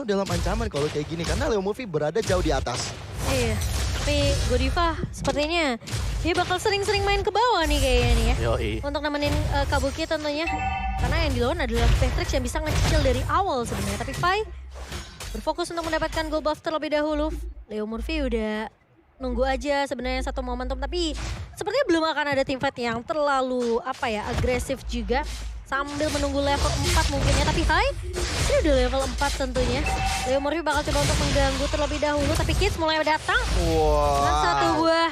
Nino dalam ancaman kalau kayak gini karena Leo Murphy berada jauh di atas. Iya, tapi Godiva sepertinya dia bakal sering-sering main ke bawah nih kayaknya nih ya. Yoi. Untuk nemenin Kabuki tentunya. Karena yang dilawan adalah Patrick yang bisa ngecicil dari awal sebenarnya. Tapi Pai berfokus untuk mendapatkan gold buff terlebih dahulu. Leo Murphy udah nunggu aja sebenarnya satu momentum. Tapi sepertinya belum akan ada teamfight yang terlalu agresif juga. Sambil menunggu level 4 mungkin ya. Tapi ini udah level 4 tentunya. Leo Murphy bakal coba untuk mengganggu terlebih dahulu. Tapi Kids mulai datang. Dengan satu buah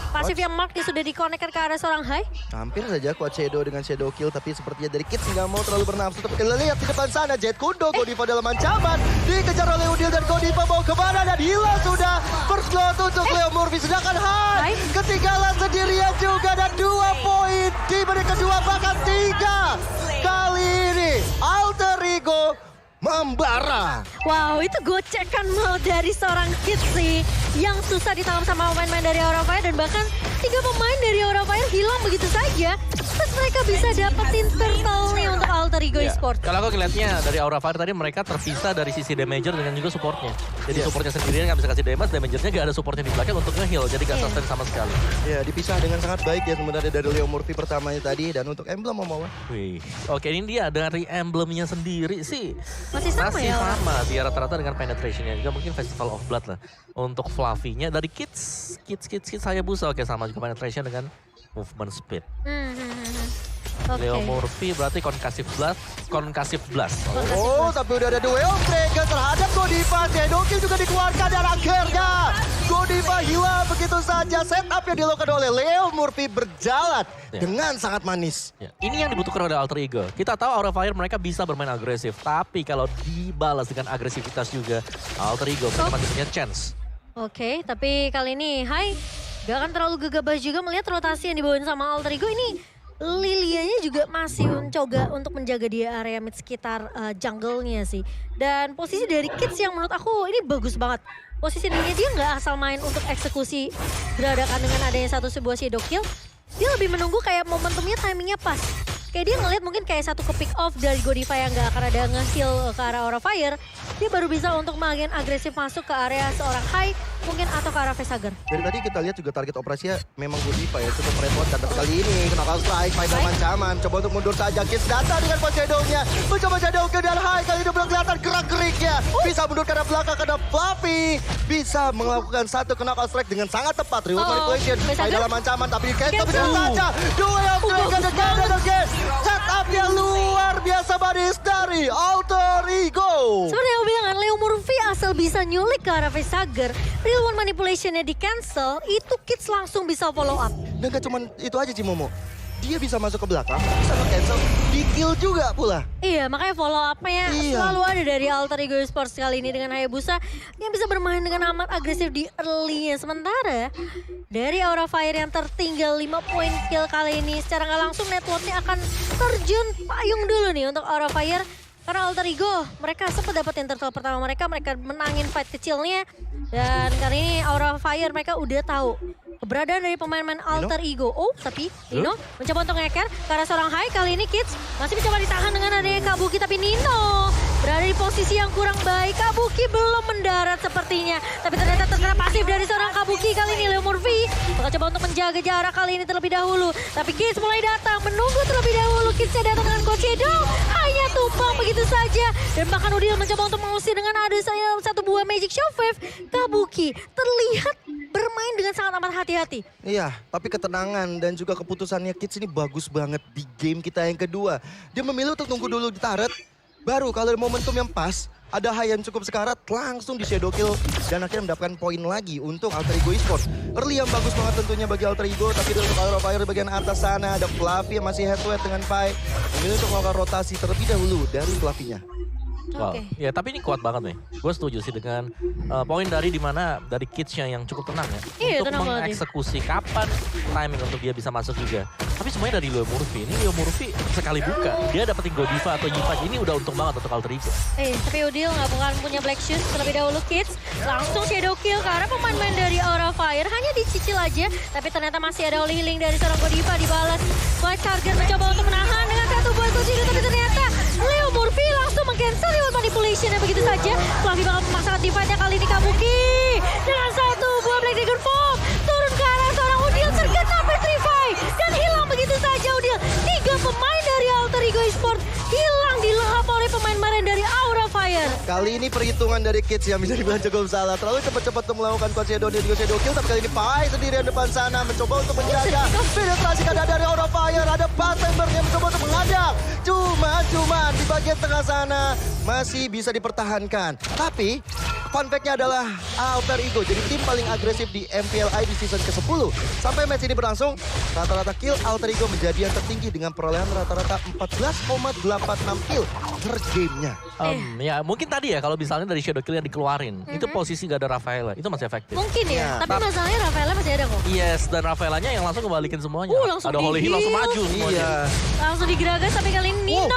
pasif yang mark dia sudah dikonekkan ke arah seorang Hai. Hampir saja kuat Shadow dengan Shadow Kill, tapi sepertinya dari Kids nggak mau terlalu bernafsu. Tapi kita lihat di depan sana, Jet Kundo, Godiva dalam ancaman. Dikejar oleh Udil dan Godiva mau kemana dan hilang sudah. First blood untuk Leo Murphy, sedangkan Hai ketinggalan sendirian juga. Dan 2 poin di menit kedua, bahkan 3. Kali ini Alter Ego membara. Wow, itu gocekan mau dari seorang Kids sih. Yang susah ditangkap sama pemain-pemain dari Aura Fire. Dan bahkan 3 pemain dari Aura Fire hilang begitu saja. Terus mereka bisa dapetin turtle-nya untuk Alter Ego Esports. Kalau aku ngeliatnya dari Aura Fire tadi mereka terpisah dari sisi damager dengan juga supportnya. Jadi supportnya sendirian nggak bisa kasih damage, damagernya nggak ada supportnya di belakang untuk nge-heal. Jadi nggak sustain sama sekali. Ya, dipisah dengan sangat baik ya sebenarnya dari Leo Murphy pertamanya tadi. Dan untuk emblem mau Wih, oke ini dia dari emblemnya sendiri sih. Masih sama ya? Sama, dia rata-rata dengan penetrationnya juga mungkin Festival of Blood lah. Untuk Fluffy-nya dari Kids Hayabusa oke sama juga penetration dengan movement speed. Leo Murphy berarti Concussive Blast. Oh, tapi udah ada duel Trigger terhadap Godiva. Shadow Kill juga dikeluarkan dan akhirnya Godiva hilang begitu saja. Setup yang dilakukan oleh Leo Murphy berjalan dengan sangat manis. Ya, ini yang dibutuhkan oleh Alter Ego. Kita tahu Aura Fire mereka bisa bermain agresif. Tapi kalau dibalas dengan agresivitas juga, Alter Ego mereka masih punya chance. Oke, tapi kali ini gak akan terlalu gegabah juga melihat rotasi yang dibawain sama Alter Ego ini. Lilianya juga masih mencoba untuk menjaga di area mid sekitar jungle-nya sih. Dan posisi dari Kids yang menurut aku ini bagus banget. Posisi dia nggak asal main untuk eksekusi berhadapan dengan adanya sebuah shadow kill. Dia lebih menunggu kayak momentumnya, timingnya pas. Kayak dia ngeliat mungkin kayak satu ke pick off dari Godiva yang gak akan ada nge-heal ke arah Aura Fire. Dia baru bisa untuk bagian agresif masuk ke area seorang Hai mungkin atau ke arah Facehager. Dari tadi kita lihat juga target operasinya memang Godiva ya, cukup repot. Dan kali ini knuckle strike, final ancaman. Coba untuk mundur saja, Kids datang dengan pot Shadow-nya. Mencoba Shadow Kill dan Hai, kali ini belum kelihatan gerak-geriknya. Bisa mundur ke arah belakang, karena Fluffy bisa melakukan satu knuckle strike dengan sangat tepat. Reward manipulation, Hai dalam ancaman, tapi bisa saja. Duel Trigger dan again. Setupnya luar biasa manis dari Alter Ego. Seperti yang aku bilang kan, Leo Murphy asal bisa nyulik ke arah Facehager, real one manipulation-nya di cancel, itu Kids langsung bisa follow up. Dan gak cuma itu aja Cimomo. Dia bisa masuk ke belakang, bisa nge-cancel, di-kill juga pula. Iya, makanya follow up-nya selalu ada dari Alter Ego Esports kali ini dengan Hayabusa yang bisa bermain dengan amat agresif di early-nya. Sementara dari Aura Fire yang tertinggal 5 poin kill kali ini, secara nggak langsung network-nya akan terjun payung dulu nih untuk Aura Fire. Karena Alter Ego, mereka sempat dapetin turtle pertama mereka menangin fight kecilnya. Dan kali ini Aura Fire mereka udah tahu keberadaan dari pemain-pemain Alter Ego. Oh, tapi Nino mencoba untuk ngeker ke arah seorang Hai. Kali ini Kids masih mencoba ditahan dengan adanya Kabuki. Tapi Nino berada di posisi yang kurang baik. Kabuki belum mendarat sepertinya. Tapi ternyata terkena pasif dari seorang Kabuki. Kali ini Leo Murphy bakal coba untuk menjaga jarak kali ini terlebih dahulu. Tapi Kids mulai datang, menunggu terlebih dahulu. Kidsnya datang dengan Coach Shadow. Hanya tumpang begitu saja. Dan bahkan Udil mencoba untuk mengusir dengan ada satu buah Magic Shockwave. Kabuki terlihat bermain dengan sangat amat hati-hati. Iya, tapi ketenangan dan juga keputusannya Kids ini bagus banget di game kita yang kedua. Dia memilih untuk tunggu dulu di turret, baru kalau ada momentum yang pas, ada Hai yang cukup sekarat, langsung di shadow kill dan akhirnya mendapatkan poin lagi untuk Alter Ego Esports. Early yang bagus banget tentunya bagi Alter Ego, tapi untuk Aura Fire di bagian atas sana ada Fluffy yang masih head to head dengan Pai. Memilih untuk melakukan rotasi terlebih dahulu dari Fluffy-nya. Wow. Ya tapi ini kuat banget nih. Gue setuju sih dengan poin dari dimana dari Kids-nya yang cukup tenang ya. Iya, untuk tenang banget mengeksekusi kapan timing untuk dia bisa masuk juga. Tapi semuanya dari Leo Murphy. Ini Leo Murphy sekali buka. Dia dapetin Godiva atau Yipan. Ini udah untung banget untuk Alter Ego. Tapi Udil nggak bukan punya Black Shoes terlebih dahulu Kids. Langsung shadow kill karena pemain-pemain dari Aura Fire hanya dicicil aja. Tapi ternyata masih ada healing dari seorang Godiva dibalas. Facehager mencoba untuk menahan dengan satu buah kunci. Tapi ternyata Leo Murphy langsung meng-cancel reward manipulation dan begitu saja. Fluffy bakal memaksakan divide-nya kali ini Kabuki. Dengan satu buah Black Dragon Form. Turun ke arah seorang Udil terkena Petrify. Dan hilang begitu saja Udil. 3 pemain dari Alter Ego Esports hilang dilahap oleh pemain-pemain dari Aura Fire. Kali ini perhitungan dari Kids yang bisa dibilang cukup salah. Terlalu cepat-cepat untuk melakukan Coach Shadow dan juga Shadow Kill. Tapi kali ini Pai sendirian depan sana mencoba untuk menjaga. Penetrasi kada dari Aura Fire. Ada Battember yang mencoba untuk mengadang. Cuman di bagian tengah sana masih bisa dipertahankan. Tapi fun fact-nya adalah Alter Ego jadi tim paling agresif di MPLI di season ke-10. Sampai match ini berlangsung, rata-rata kill Alter Ego menjadi yang tertinggi dengan perolehan rata-rata 14,86 kill per gamenya. Ya mungkin tadi ya kalau misalnya dari Shadow Kill yang dikeluarin, itu posisi gak ada Rafaela, itu masih efektif. Mungkin ya, tapi masalahnya Rafaela masih ada kok. Yes, dan Rafaelanya yang langsung kebalikin semuanya. Langsung ada Holy Hill langsung di-heal. maju semuanya. Iya. Langsung digeragas tapi kali ini Nino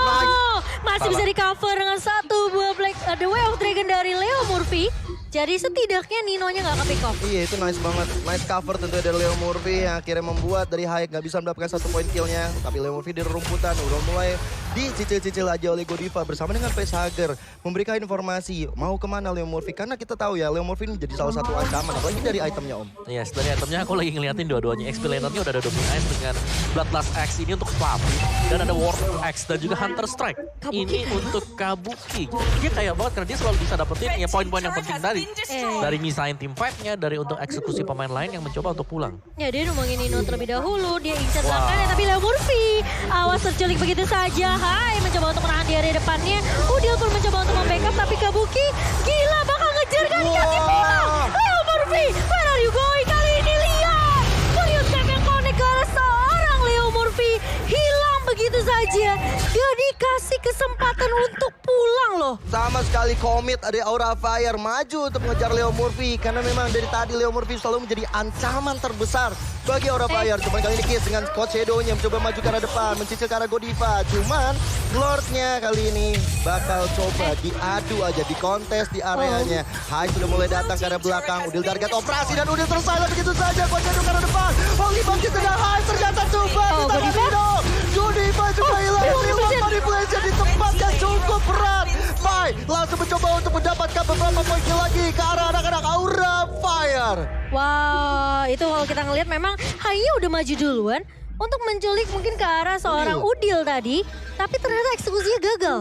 masih Salah. bisa di cover dengan satu buah Black The Way of Dragon dari Leo Murphy. Jadi setidaknya Ninonya nggak ke-pick off. Iya itu nice banget. Nice cover tentunya dari Leo Murphy yang akhirnya membuat dari Hayek nggak bisa mendapatkan 1 poin killnya. Tapi Leo Murphy di rumputan udah mulai dicicil-cicil aja oleh Godiva bersama dengan Facehager. Memberikan informasi mau kemana Leo Murphy. Karena kita tahu ya Leo Murphy ini jadi salah satu ancaman. Apalagi dari itemnya Om. Yes, dari itemnya aku lagi ngeliatin dua-duanya. XP lanernya udah ada Dominant Ice dengan Bloodlust Axe ini untuk Fluffy. Dan ada Warp Axe dan juga Hunter Strike. Ini untuk Kabuki. Dia kayak banget karena dia selalu bisa dapetin ya poin-poin yang penting tadi. Dari misahin tim fight-nya, dari untuk eksekusi pemain lain yang mencoba untuk pulang. Ya dia numbangin Nino terlebih dahulu. Dia incar belakangnya tapi Leo Murphy. Awas terculik begitu saja. Hai mencoba untuk menahan di area depannya. Udil pun mencoba untuk membackup tapi Kabuki gila bakal ngejar kan dikasih Nino. Leo Murphy, where are you going? Kali ini lihat. Melihat tag yang connect ke arah seorang Leo Murphy. Hilang begitu saja. Gak dikasih kesempatan untuk pulang loh. Sama sekali komit ada Aura Fire maju untuk mengejar Leo Murphy. Karena memang dari tadi Leo Murphy selalu menjadi ancaman terbesar bagi Aura Fire. Cuman kali ini Kiss dengan Coach Shadow-nya mencoba maju ke arah depan, mencicil ke arah Godiva. Cuman Lord-nya kali ini bakal coba diadu aja, dikontes di areanya. Hai sudah mulai datang ke arah belakang. Udil target operasi dan Udil tersilent begitu saja. Coach Shadow ke arah depan. Holy bangkit dengan Hai ternyata coba. Godiva juga hilang. Reward manipulation di tempat yang cukup berat. Pai langsung mencoba untuk mendapatkan beberapa poin lagi ke arah anak-anak Aura Fire. Wah, itu kalau kita ngelihat memang Hai-nya udah maju duluan untuk menculik mungkin ke arah seorang Udil tadi, tapi ternyata eksekusinya gagal.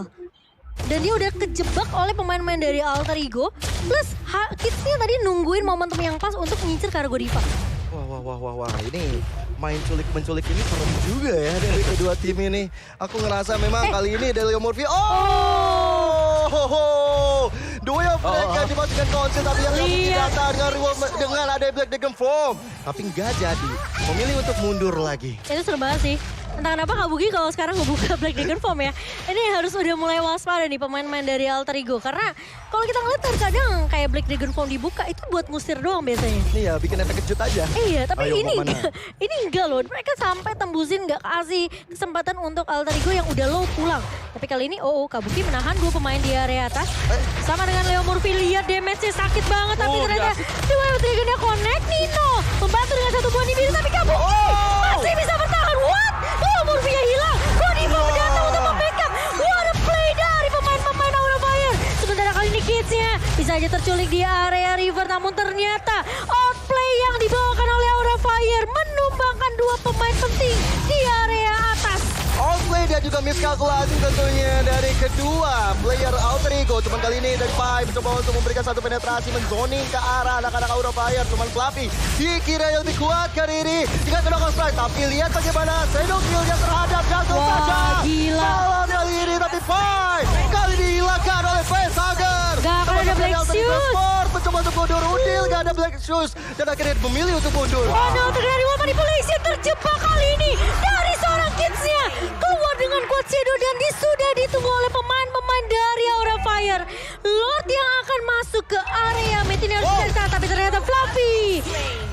Dan dia udah kejebak oleh pemain-pemain dari Alter Ego, plus Kids-nya tadi nungguin momentum yang pas untuk ngincer ke arah Godiva. Wah, ini main culik-menculik ini serem juga ya dari kedua tim ini. Aku ngerasa memang kali ini dari Leo Murphy. Dua yang mereka dimasukkan konsen tapi yang data dengan ada Black Dragon Form. Tapi nggak jadi. Memilih untuk mundur lagi. Itu serem banget sih. Entah kenapa Kabuki kalau sekarang ngebuka Black Dragon Form ya. Ini harus udah mulai waspada nih pemain-pemain dari Alter Ego. Karena kalau kita ngeliat terkadang kayak Black Dragon Form dibuka itu buat ngusir doang biasanya. Iya, bikin efek kejut aja. Iya, tapi Ayo, ini enggak loh. Mereka sampai tembusin nggak kasih kesempatan untuk Alter Ego yang udah low pulang. Tapi kali ini Kabuki menahan 2 pemain di area atas. Sama dengan Leo Murphy, lihat damage-nya sakit banget. Tapi ternyata The Way of Dragon-nya connect. Nino membantu dengan 1 buah nibir. Tapi Kabuki masih bisa bertahan. What? Leo Murphy-nya hilang. Godiva datang untuk membackup. What a play dari pemain-pemain Aura Fire. Sementara kali ini Kids-nya bisa aja terculik di area river. Namun ternyata outplay yang dibawakan oleh Aura Fire menumbangkan 2 pemain penting di area atas. Outplay dan juga miskalkulasi tentunya dari kedua player Alter Ego. Cuman kali ini dari Pai mencoba untuk memberikan 1 penetrasi menzoning ke arah anak-anak Aura Fire. Cuman Fluffy dikira yang lebih kuat kali ini dengan knockdown strike. Tapi lihat bagaimana Shadow Kill-nya terhadap Jackson saja. Gila. Salah kali ini tapi Pai kali dihilangkan oleh Facehager. Gak akan ada Black Shoes. Mencoba untuk mundur Udil, gak ada Black Shoes. Dan akhirnya memilih untuk mundur. Terkena reward manipulation terjebak kali ini dari seorang Kids-nya. Keluar dengan Quad Shadow dan sudah ditunggu oleh pemain-pemain dari Aura Fire. Lord yang akan masuk ke area mid ini harus cerita, tapi ternyata Fluffy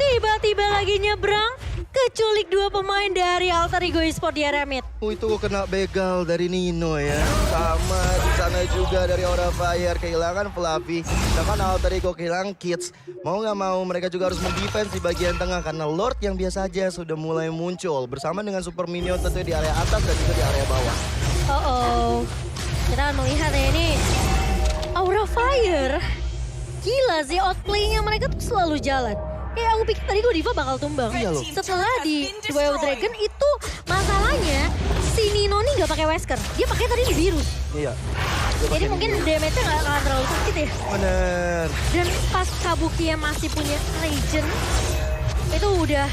tiba-tiba lagi nyebrang. Keculik 2 pemain dari Alter Ego Esports di area mid. Itu kena begal dari Nino ya. Sama di sana juga dari Aura Fire kehilangan Fluffy. Sedangkan Alter Ego kehilangan Kids. Mau nggak mau mereka juga harus mendefense di bagian tengah. Karena Lord yang biasa aja sudah mulai muncul. Bersama dengan Super Minion tentunya di area atas dan juga di area bawah. Kita akan melihat ya ini Aura Fire. Gila sih outplaynya mereka tuh selalu jalan. Kayak aku pikir tadi Godiva bakal tumbang. Iya loh. Setelah di Way of Dragon itu masalahnya si Nino nih gak pakai Wesker. Dia pakai tadi di biru. Iya. Jadi mungkin damage-nya gak akan terlalu sakit ya. Bener. Dan pas Kabuki yang masih punya Legend, itu udah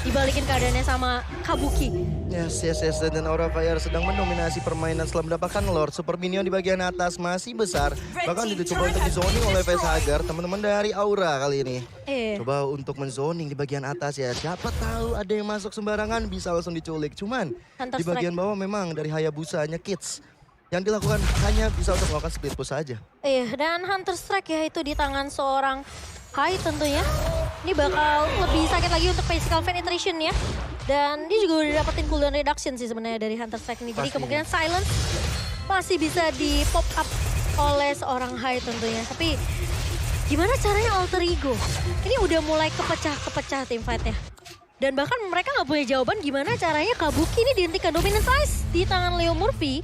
dibalikin keadaannya sama Kabuki. Yes, dan Aura Fire sedang mendominasi permainan setelah mendapatkan Lord. Super Minion di bagian atas masih besar. Bahkan dicoba untuk di-zoning oleh Facehagar, teman-teman dari Aura kali ini. Coba untuk men-zoning di bagian atas ya. Siapa tahu ada yang masuk sembarangan bisa langsung diculik. Cuman di bagian bawah memang dari Hayabusa-nya Kids. Yang dilakukan hanya bisa untuk melakukan split push saja. Dan Hunter Strike ya itu di tangan seorang Hai tentunya. Ini bakal lebih sakit lagi untuk physical penetration ya. Dan dia juga udah dapetin cooldown reduction sih sebenarnya dari Hunter Strike ini. Jadi kemungkinan silence masih bisa di pop up oleh seorang Hai tentunya. Tapi gimana caranya Alter Ego? Ini udah mulai kepecah teamfight-nya. Dan bahkan mereka nggak punya jawaban gimana caranya Kabuki ini dihentikan. Dominance Ice di tangan Leo Murphy.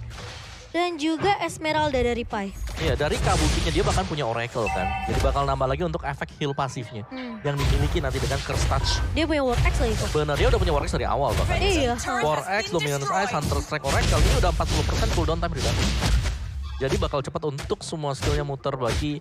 Dan juga Esmeralda dari Pai. Iya, dari Kabukinya dia bahkan punya Oracle kan. Jadi bakal nambah lagi untuk efek heal pasifnya. Yang dimiliki nanti dengan Curse Touch. Dia punya War Axe lagi kok. Bener, dia udah punya War Axe dari awal bahkan. Iya. War Axe, Dominance Ice, Hunter Strike, Oracle ini udah 40% cooldown time reduction. Jadi bakal cepat untuk semua skillnya muter bagi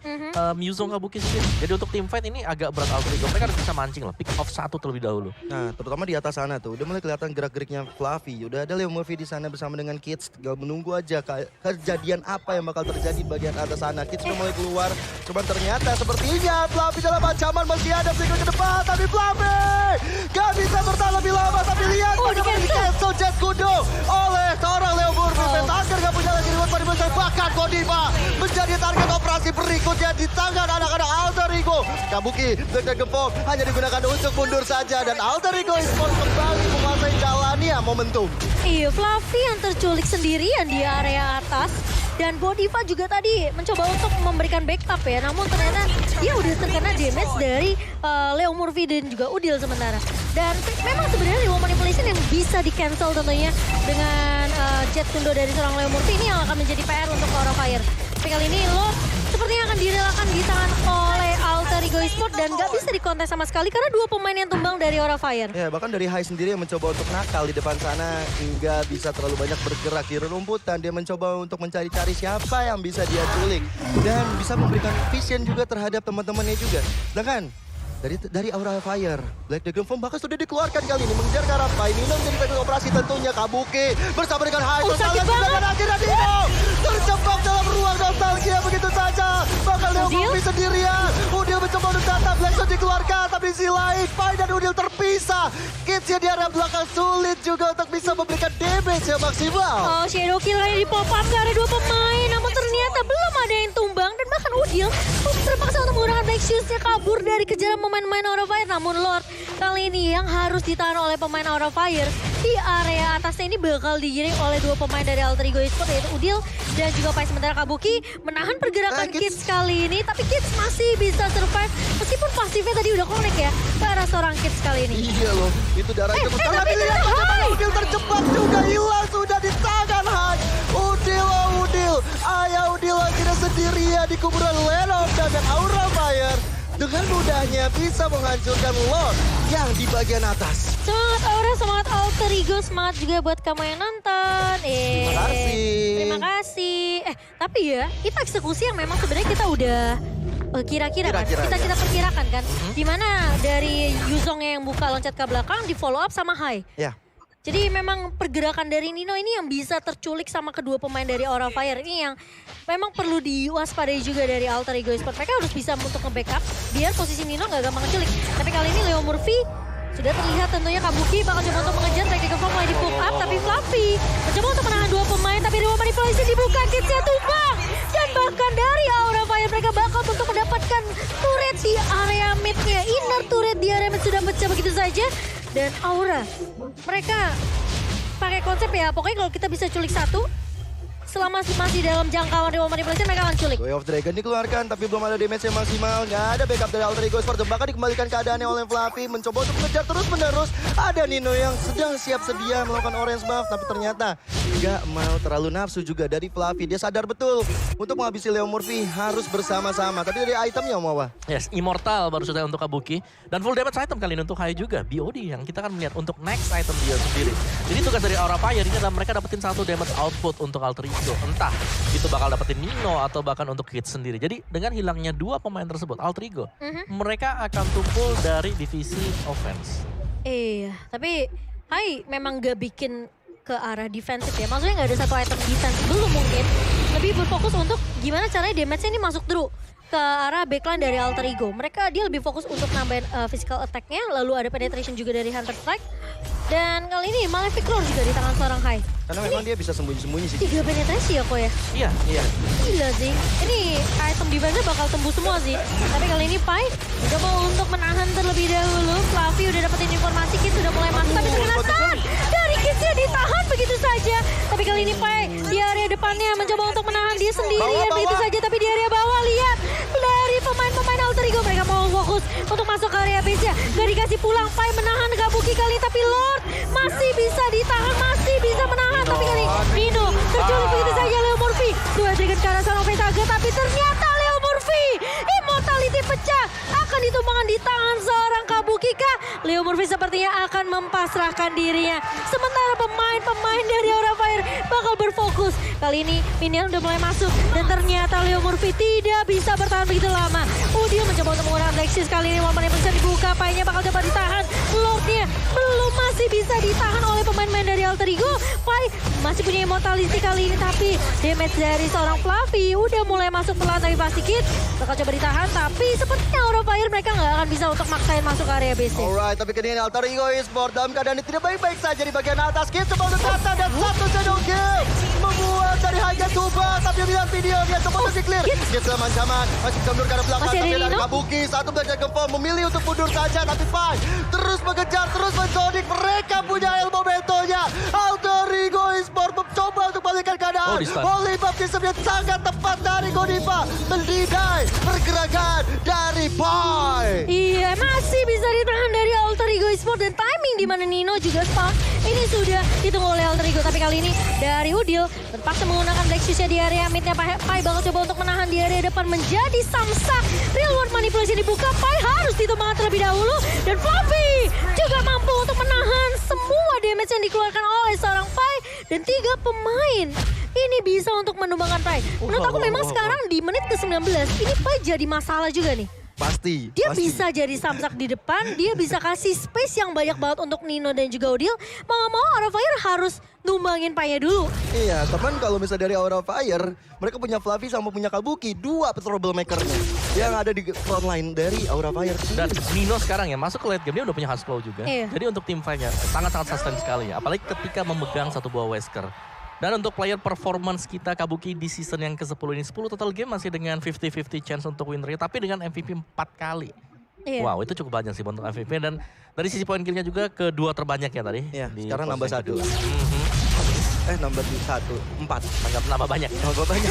Muzong Kabuki sendiri. Jadi untuk team fight ini agak berat Alter Ego. Mereka harus bisa mancing lah, pick off satu terlebih dahulu. Nah, terutama di atas sana tuh, udah mulai kelihatan gerak-geriknya Fluffy. Udah ada Leo Murphy di sana bersama dengan Kids. Tinggal menunggu aja kejadian apa yang bakal terjadi di bagian atas sana. Kids udah mulai keluar, cuman ternyata sepertinya Fluffy dalam ancaman masih ada single ke depan. Tapi Fluffy gak bisa bertahan lebih lama. Tapi lihat bagaimana di cancel Jet Kudo oleh seorang Leo Murphy. Pentaker gak punya lagi reward pada besar. Bahkan Godiva menjadi target operasi berikutnya di tangan anak-anak Alter Ego. Kabuki, Black Dragon Form hanya digunakan untuk mundur saja. Dan Alter Ego Esports kembali menguasai jalannya momentum. Iya, Fluffy yang terculik sendirian di area atas. Dan Godiva juga tadi mencoba untuk memberikan backup ya. Namun ternyata dia udah terkena damage dari Leo Murphy dan juga Udil sementara. Dan memang sebenarnya Leo Manipulation yang bisa di-cancel tentunya dengan Jet Kundo dari seorang Leo Murphy ini yang akan menjadi PR untuk Aura Fire. Tapi kali ini Lord sepertinya akan direlakan di tangan oleh Alter Ego Esports dan gak bisa dikontes sama sekali karena dua pemain yang tumbang dari Aura Fire. Ya, bahkan dari Hai sendiri yang mencoba untuk nakal di depan sana hingga bisa terlalu banyak bergerak di rumputan. Dia mencoba untuk mencari-cari siapa yang bisa dia culik dan bisa memberikan vision juga terhadap teman-temannya juga. Sedangkan dari Aura Fire, Black Dragon Form bahkan sudah dikeluarkan kali ini mengejar ke arah Pai. Nino menjadi pemimpin operasi tentunya. Kabuki bersama dengan Hai. Sakit banget. Akhirnya Nino terjebak dalam ruang nostalgia begitu saja. Bahkan Leo Murphy sendirian. Udil mencoba untuk datang. Blackstone dikeluarkan. Tapi di sisi lain, Pai dan Udil terpisah. Kids di area belakang sulit juga untuk bisa memberikan damage yang maksimal. Oh, Shadow Killer di pop up ke arah dua pemain. Namun ternyata belum ada yang tumbang. Dan bahkan Udil terpaksa untuk menggunakan Black Shoes-nya kabur dari kejaran pemain-pemain Aura Fire. Namun Lord kali ini yang harus ditahan oleh pemain Aura Fire di area atasnya ini bakal digiring oleh dua pemain dari Alter Ego Esports yaitu Udil dan juga Pai. Sementara Kabuki menahan pergerakan Kids kali ini. Tapi Kids masih bisa survive meskipun pasifnya tadi udah connect ya ke arah seorang Kids kali ini. Iya loh, itu darah cepat. Tapi lihat Udil terjebak juga, hilang sudah di tangan Hai. Udil. Ayah Udil akhirnya sendirian di kuburan Lenov dan Aura Fire. Dengan mudahnya bisa menghancurkan Lord yang di bagian atas. Semangat Aura, semangat Alter Ego, semangat juga buat kamu yang nonton. Terima kasih. Terima kasih. Tapi ya, itu eksekusi yang memang sebenarnya kita udah kira-kira kan. Kita perkirakan kan. Dimana dari Yuzong yang buka loncat ke belakang di follow up sama Hai. Ya. Jadi memang pergerakan dari Nino ini yang bisa terculik sama kedua pemain dari Aura Fire. Ini yang memang perlu diwaspadai juga dari Alter Ego Esports. Mereka harus bisa untuk nge-backup biar posisi Nino gak gampang ngeculik. Tapi kali ini Leo Murphy sudah terlihat tentunya Kabuki bakal coba untuk mengejar. Black Dragon Form mulai di-pull up. Tapi Fluffy mencoba untuk menahan dua pemain. Tapi Leo Manipulation dibuka, Kidsnya tumbang. Dan bahkan dari Aura Fire mereka bakal untuk mendapatkan turret di area mid-nya. Inner turret di area mid sudah pecah begitu saja. Dan Aura, mereka pakai konsep ya, pokoknya kalau kita bisa culik satu selama masih dalam jangkauan Real Manipulation mereka akan culik. Way of Dragon dikeluarkan tapi belum ada damage yang maksimal. Nggak ada backup dari Alter Ego Esports. Bahkan dikembalikan keadaannya oleh Fluffy. Mencoba untuk mengejar terus menerus. Ada Nino yang sedang siap sedia melakukan orange buff. Tapi ternyata nggak mau terlalu nafsu juga dari Fluffy. Dia sadar betul untuk menghabisi Leo Murphy harus bersama-sama. Tapi dari itemnya Mawa. Yes, Immortal baru saja untuk Kabuki. Dan full damage item kali ini untuk Hai juga. BOD yang kita akan melihat untuk next item dia sendiri. Jadi tugas dari Aura Fire ini adalah mereka dapetin satu damage output untuk Alter Ego. Entah itu bakal dapetin Nino atau bahkan untuk Kids sendiri. Jadi dengan hilangnya dua pemain tersebut, Alter Ego, mereka akan tumpul dari divisi offense. Iya, tapi Hai memang gak bikin ke arah defensif ya. Maksudnya gak ada satu item defense, belum mungkin. Lebih berfokus untuk gimana caranya damage-nya ini masuk through ke arah backline dari Alter Ego. Dia lebih fokus untuk nambahin physical attack-nya, lalu ada penetration juga dari Hunter Strike. Dan kali ini Malefic Roar juga di tangan seorang Hai. Karena memang dia bisa sembunyi-sembunyi sih. 3 penetrasi ya kok ya? Iya. Gila sih. Ini item defense bakal tembus semua sih. Tapi kali ini Pai mencoba untuk menahan terlebih dahulu. Fluffy udah dapetin informasi, Kids sudah mulai masuk. Tapi ternyata dari Kidsnya ditahan begitu saja. Tapi kali ini Pai di area depannya mencoba untuk menahan dia sendirian begitu saja. Tapi di area bawah lihat dari pemain-pemain Alter Ego mereka mau fokus untuk masuk ke area base-nya. Gak dikasih pulang, Pai menahan Kabuki kali. Tapi Lord masih bisa ditahan, masih bisa menahan. Tapi kali Nino terculik begitu saja Leo Murphy. Dua trigger ke arah seorang Vetaga, tapi ternyata Leo Murphy immortality pecah akan ditumbangkan di tangan seorang Kabuki kah? Leo Murphy sepertinya akan mempasrahkan dirinya. Sementara pemain-pemain dari Aura Fire bakal berfokus. Kali ini minion udah mulai masuk dan ternyata Leo Murphy tidak bisa bertahan begitu lama. Udil mencoba untuk menggunakan Lexus kali ini. Momen yang bisa dibuka, Pai-nya bakal coba ditahan. Lordnya belum masih bisa ditahan oleh pemain-pemain dari Alter Ego. Pai masih punya immortality kali ini, tapi damage dari seorang Fluffy udah mulai masuk pelan tapi pasti Kids bakal coba ditahan. Tapi sepertinya Aura Fire mereka nggak akan bisa untuk maksain masuk ke area base. Alright, tapi kini Alter Ego Esports dalam keadaan tidak baik-baik saja di bagian atas. Kids coba untuk datang dan satu shadow kill. Membuat dari Haiga coba, tapi bilang video dia coba untuk clear. Kids dalam ancaman, masih bisa mundur ke arah belakang. Tapi dari Kabuki, satu belajar confirm memilih untuk mundur saja. Tapi Pai terus mengejar, terus mencodik. Mereka punya elbow momentonya. Alter Ego Esports mencoba untuk balikan keadaan. Holy baptism yang sangat tepat dari Godiva. Mendidai pergerakan dari Pai. Iya, masih bisa ditahan dari Alter Ego Esports dan timing di mana Nino juga spawn. Ini sudah ditunggu oleh Alter Ego, tapi kali ini dari Udil terpaksa menggunakan Lexusnya di area midnya. Pai bakal coba untuk menahan di area depan menjadi samsak. Real World Manipulation dibuka, Pai harus ditumbangkan terlebih dahulu. Dan Fluffy juga mampu untuk menahan semua damage yang dikeluarkan oleh seorang Pai. Dan 3 pemain ini bisa untuk menumbangkan Pai. Menurut aku memang sekarang di menit ke-19 ini Pai jadi masalah juga nih. Pasti. Dia bisa jadi samsak di depan, dia bisa kasih space yang banyak banget untuk Nino dan juga Udil. Mau gak mau Aura Fire harus numbangin Pai-nya dulu. Iya, teman kalau misalnya dari Aura Fire, mereka punya Fluffy sama punya Kabuki, 2 troublemaker-nya yang ada di front line dari Aura Fire. Dan Nino sekarang ya masuk ke late game dia udah punya Husblow juga. Iya. Jadi untuk tim fight-nya sangat-sangat sustain sekali ya. Apalagi ketika memegang satu buah Wesker. Dan untuk player performance kita Kabuki di season yang ke-10 ini 10 total game masih dengan 50-50 chance untuk win rate tapi dengan MVP 4 kali. Iya. Wow, itu cukup banyak sih untuk MVP dan dari sisi poin killnya juga kedua terbanyak ya tadi. Iya, di sekarang nambah posisi 1. kedua. Nambah 1, 4. Nambah banyak. Nambah banyak.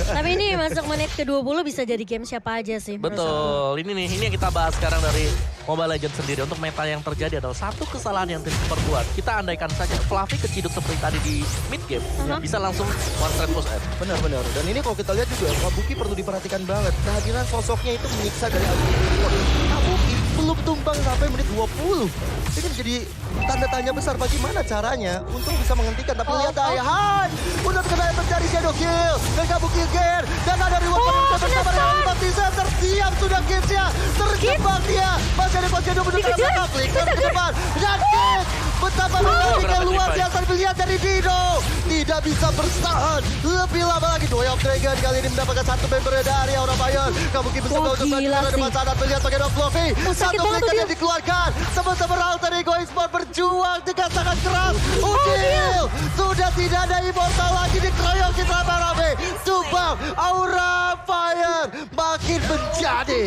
Tapi ini masuk menit ke-20 bisa jadi game siapa aja sih. Betul, ini yang kita bahas sekarang dari Mobile Legends sendiri. Untuk meta yang terjadi adalah satu kesalahan yang tim perbuat. Kita andaikan saja Fluffy keciduk seperti tadi di mid game, bisa langsung one straight push ahead. Benar-benar. Dan ini kalau kita lihat juga, Kabuki perlu diperhatikan banget. Kehadiran sosoknya itu menyiksa dari Alter Ego. Kabuki belum tumbang sampai menit 20. Ini menjadi tanda tanya besar bagaimana caranya untuk bisa menghentikan. Tapi lihat Hai, udah kena yang terjadi shadow kill. Dan Kabuki again. Dan ada reward penutup bersama dengan Baptista. Tersiap sudah Kids-nya. Terjebak dia. Masih ada Shadow menuju ke belakang. Flicker ke depan. Dan Kids. Betapa mengerikan luar biasa dilihat dari Dino. Tidak bisa bertahan lebih lama lagi. Way of Dragon kali ini mendapatkan satu member dari Aura Fire. Kabuki bisa untuk melanjutkan depan sana. Melihat bagaimana Fluffy. Satu flicker yang dikeluarkan. Sementara Alter Ego Esports berjuang dengan sangat keras. Udil sudah tidak ada immortal lagi dikeroyokin rame-rame. Tumbang Aura Fire makin menjadi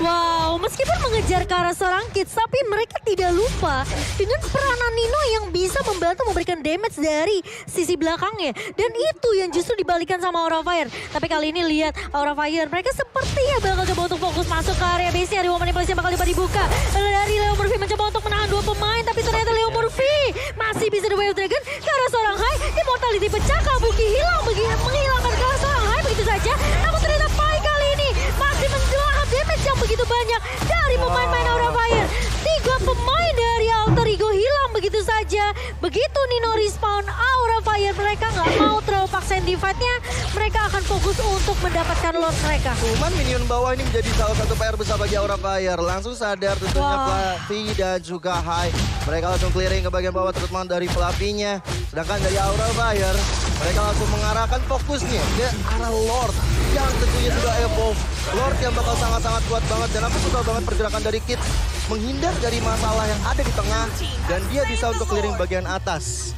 Wow, meskipun mengejar ke arah seorang Kids, tapi mereka tidak lupa dengan peranan Nino yang bisa membantu memberikan damage dari sisi belakangnya. Dan itu yang justru dibalikan sama Aura Fire. Tapi kali ini lihat Aura Fire, mereka sepertinya bakal coba untuk fokus masuk ke area base-nya. Reward manipulasi yang bakal dibuka dari Leo Murphy mencoba untuk menahan 2 pemain. Tapi ternyata Leo Murphy masih bisa The Way of Dragon ke arah seorang Hai. Immortality pecah, Kabuki hilang, menghilangkan ke arah seorang Hai begitu saja. Namun ternyata Pai kali ini masih menjelahap damage yang begitu banyak dari pemain-pemain Aura Fire. 3 pemain dari Alter Ego hilang begitu saja. Begitu Nino respawn Aura Fire, mereka nggak mau terlalu paksain divide-nya. Mereka akan fokus untuk mendapatkan Lord mereka. Cuman minion bawah ini menjadi salah satu PR besar bagi Aura Fire. Langsung sadar tentunya Fluffy dan juga Hai. Mereka langsung clearing ke bagian bawah terutama dari Fluffy-nya. Sedangkan dari Aura Fire, mereka langsung mengarahkan fokusnya ke arah Lord. Yang tentunya sudah evolve. Lord yang bakal sangat-sangat kuat banget. Dan aku suka banget pergerakan dari Kids. Menghindar dari masalah yang ada di tengah. Dan dia bisa untuk clearing bagian atas.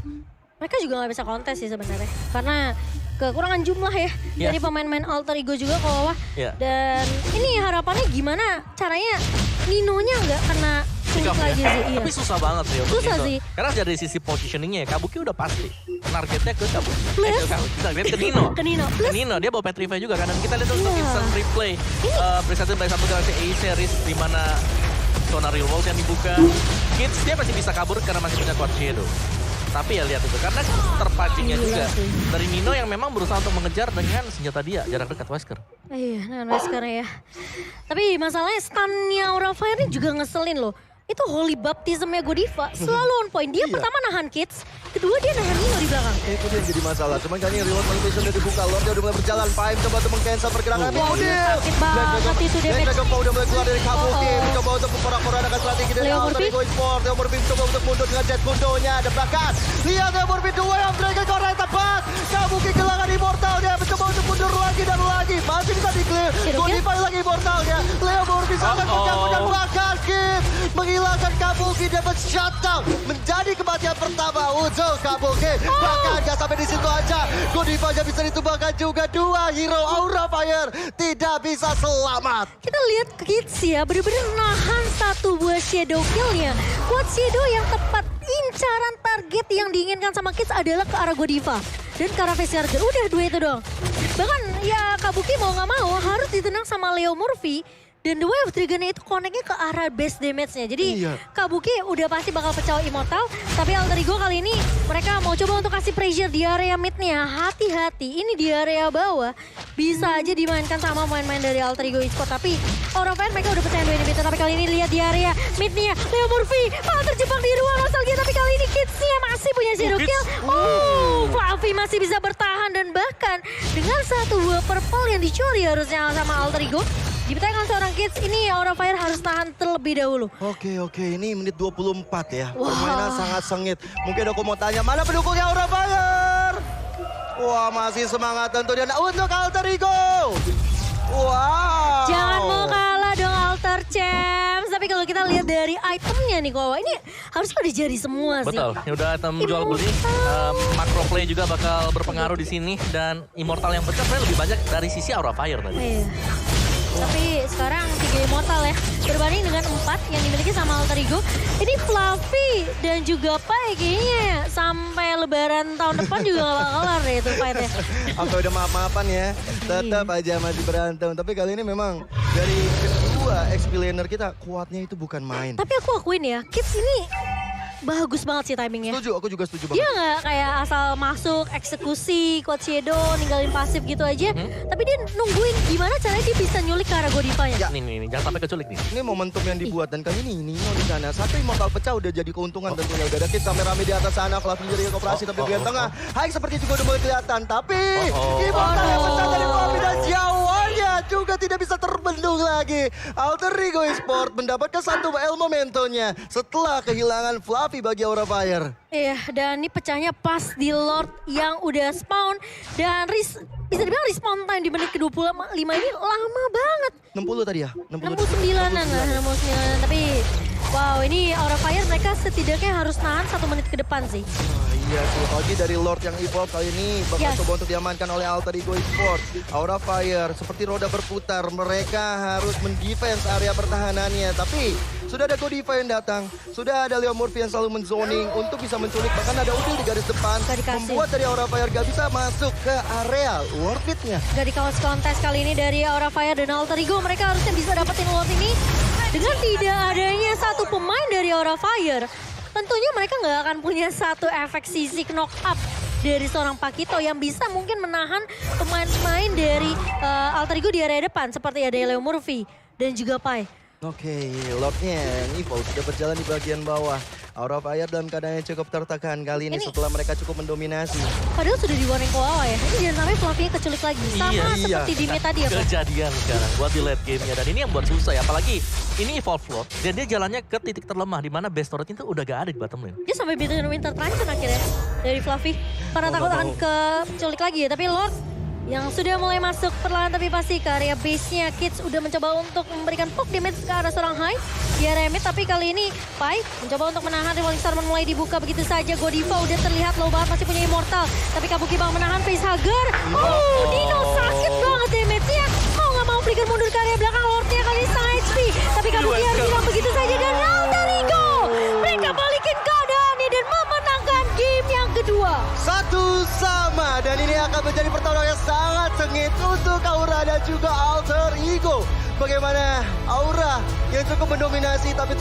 Mereka juga nggak bisa kontes sih sebenarnya. Karena kekurangan jumlah ya dari pemain-pemain Alter Ego juga ke bawah. Dan ini harapannya gimana caranya Ninonya nggak kena sulit lagi sih. Iya. Tapi susah banget sih untuk Susah itu. sih. Karena dari sisi positioningnya ya, Kabuki udah pasti. Targetnya ke Kabuki. Plus. Kita lihat ke Nino. Ke Nino. Ke Nino, dia bawa Petrify juga kan. Dan kita lihat untuk instant replay. Presented by satu Galaxy A series di mana zona real world yang dibuka. Kids dia masih bisa kabur karena masih punya Quad Shadow. Tapi ya lihat itu, karena terpancingnya juga dari Nino yang memang berusaha untuk mengejar dengan senjata dia, jarak dekat Wesker. Iya, dengan Wesker ya. Tapi masalahnya stun-nya Aura Fire ini juga ngeselin loh. Itu Holy Baptism-nya Godiva selalu on point. Dia pertama nahan Kids, kedua dia nahan Nino di belakang. Itu dia yang jadi masalah. Cuman kali ini reward manipulation udah dibuka. Lord udah mulai berjalan. Paim coba untuk meng-cancel pergerakan Mimodil. Sakit banget itu damage. Black Dragon udah mulai keluar dari Kabuki. Mencoba untuk memporak-porandakan strategi dari Leo Alter Murphy. Ego Esports. Leo Murphy coba untuk mundur dengan jet gundonya. Ada belakang. Lihat Leo Murphy dua yang Dragon ke arah yang tepat. Kabuki kehilangan immortalnya. Mencoba untuk mundur lagi dan lagi. Masih bisa di-clear. Godiva lagi immortalnya. Leo Murphy sangat mencampur dan bahkan Kids menghilangkan Kabuki. Dapat shutdown menjadi kematian pertama untuk Kabuki. Bahkan gak sampai di situ aja, Godiva gak bisa ditumbangkan juga. Dua hero Aura Fire tidak bisa selamat. Kita lihat Kids ya, bener-bener nahan satu buah shadow kill-nya. Quad shadow yang tepat, incaran target yang diinginkan sama Kids adalah ke arah Godiva dan ke arah Face Charger. Udah dua itu dong. Bahkan ya Kabuki mau gak mau harus ditenang sama Leo Murphy. Dan The Way of Dragon-nya itu connect-nya ke arah base damage-nya. Jadi Kabuki udah pasti bakal pecah Immortal. Tapi Alter Ego kali ini mereka mau coba untuk kasih pressure di area mid-nya. Hati-hati, ini di area bawah bisa aja dimainkan sama pemain-pemain dari Alter Ego Esports. Tapi Aura Fire mereka udah percaya 2 inhibitor. Tapi kali ini lihat di area mid-nya. Leo Murphy malah terjebak di ruang nostalgia. Tapi kali ini Kids-nya masih punya shadow kill. Fluffy masih bisa bertahan. Dan bahkan dengan satu buah purple yang dicuri harusnya sama Alter Ego. Di tangan seorang Kids, ini Aura Fire harus tahan terlebih dahulu. Oke, ini menit 24 ya. Permainan sangat sengit. Mungkin aku mau tanya, mana pendukungnya Aura Fire? Wah, masih semangat tentunya untuk Alter Ego. Wow. Jangan mau kalah dong Alter Champs. Tapi kalau kita lihat dari itemnya nih Kowa, ini harus udah jadi semua sih. Betul, ya udah item jual beli. Macro play juga bakal berpengaruh di sini. Dan Immortal yang pecah sebenarnya lebih banyak dari sisi Aura Fire tadi. Iya. Tapi sekarang 3 Immortal ya, berbanding dengan 4 yang dimiliki sama Alter Ego. Ini Fluffy dan juga Pai kayaknya sampai lebaran tahun depan juga gak bakal kelar ya itu fight-nya. Sampai udah maaf-maafan ya, tetap aja masih berantem. Tapi kali ini memang dari kedua XP laner kita, kuatnya itu bukan main. Tapi aku akuin ya, Kids ini bagus banget sih timingnya. Setuju, aku juga setuju banget. Dia nggak kayak asal masuk, eksekusi, Quad Shadow, ninggalin pasif gitu aja. Tapi dia nungguin gimana caranya dia bisa nyulik ke arah Godivanya. Nih, jangan sampai keculik nih. Ini momentum yang dibuat dan kali ini Nino di sana. Satu Immortal pecah udah jadi keuntungan tentunya. Udah ada Kids sampai rame di atas sana. Fluffy jadi operasi tapi di tengah. Hai seperti juga udah mulai kelihatan. Tapi Immortal yang pecah dari Fluffy dan jawanya juga tidak bisa terbendung lagi. Alter Ego Esports mendapatkan satu momentonya setelah kehilangan Fluffy bagi Aura Fire. Iya, dan ini pecahnya pas di Lord yang udah spawn. Dan bisa dibilang respawn time di menit ke-25 ini lama banget. 60 tadi ya? 69-an lah, 69-an. Tapi Wow, ini Aura Fire mereka setidaknya harus nahan 1 menit ke depan sih. Iya sih, apalagi dari Lord yang evolve kali ini bakal Yes. coba untuk diamankan oleh Alter Ego Esports. Aura Fire seperti roda berputar, mereka harus mendefense area pertahanannya. Tapi sudah ada Godiva yang datang, sudah ada Leo Murphy yang selalu menzoning untuk bisa menculik. Bahkan ada Udil di garis depan, Gak dikasih. membuat dari Aura Fire gak bisa masuk ke area worth it-nya. Gak di kontes kali ini dari Aura Fire dan Alter Ego, mereka harusnya bisa dapetin Lord ini dengan tidak adanya satu pemain dari Aura Fire. Tentunya mereka nggak akan punya satu efek sisik knock up dari seorang Pakito yang bisa mungkin menahan pemain-pemain dari Alter Ego di area depan seperti ada Leo Murphy dan juga Pai. Oke, Lordnya yang evolve sudah berjalan di bagian bawah. Aura Fire dalam keadaan yang cukup tertekan kali ini setelah mereka cukup mendominasi. Padahal sudah di warning ke Wawa ya. Ini jangan sampai Fluffy-nya keculik lagi. Sama Iya. seperti di mid tadi ya, Pak. Kejadian sekarang buat di late game-nya. Dan ini yang buat susah ya. Apalagi ini evolve Lord. Dan dia jalannya ke titik terlemah. Di mana base turret itu udah gak ada di bottom lane. Dia sampai bikin Winter Transit akhirnya dari Fluffy. Karena takut akan keculik lagi ya. Tapi Lord yang sudah mulai masuk perlahan tapi pasti ke area base-nya. Kids udah mencoba untuk memberikan poke damage ke arah seorang High di area mid. Tapi kali ini Pai mencoba untuk menahan. Revolving Star mulai dibuka begitu saja. Godiva udah terlihat low banget, masih punya Immortal. Tapi Kabuki Bang menahan facehugger. Oh, Dino sakit banget damage-nya. Mau gak mau flicker mundur ke area belakang. Lordnya kali ini setengah HP. Tapi Kabuki harus hilang begitu saja. Dan Alter Ego mereka balikin keadaannya dan memenangkan game yang kedua. 1-1 dan ini akan menjadi pertarungan yang sangat sengit untuk Aura dan juga Alter Ego. Bagaimana Aura yang cukup mendominasi tapi